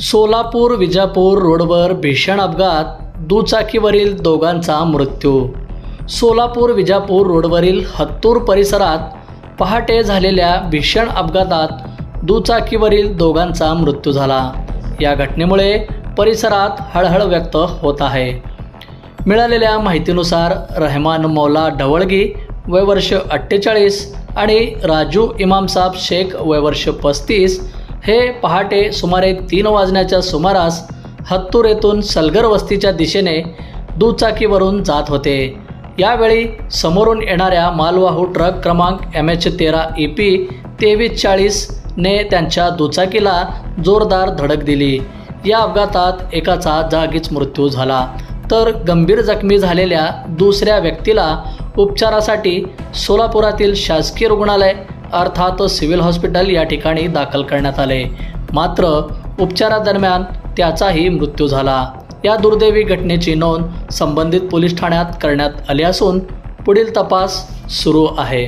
सोलापूर विजापूर रोडवर भीषण अपघात, दुचाकीवरील दोघांचा मृत्यू। सोलापूर विजापूर रोडवरील हत्तूर परिसरात पहाटे झालेल्या भीषण अपघातात दुचाकीवरील दोघांचा मृत्यू झाला। या घटनेमुळे परिसरात हळहळ व्यक्त होत आहे। मिळालेल्या माहितीनुसार रहमान मौला ढवळगी वय वर्ष 48 आणि राजू इमामसाब शेख वय वर्ष 35 हे पहाटे सुमारे 3 वाजण्याच्या सुमारास हत्तूर येथून सलगर वस्तीच्या दिशेने दुचाकीवरून जात होते। यावेळी समोरून येणाऱ्या मालवाहू ट्रक क्रमांक MH13 EP 2340 ने त्यांच्या दुचाकीला जोरदार धडक दिली। या अपघातात एकाचा जागीच मृत्यू झाला, तर गंभीर जखमी झालेल्या दुसऱ्या व्यक्तीला उपचारासाठी सोलापुरातील शासकीय रुग्णालय अर्थात सिव्हिल हॉस्पिटल या ठिकाणी दाखल करण्यात आले। मात्र उपचारादरम्यान त्याचाही मृत्यू झाला। या दुर्दैवी घटनेची नोंद संबंधित पोलीस ठाण्यात करण्यात आली असून पुढील तपास सुरू आहे।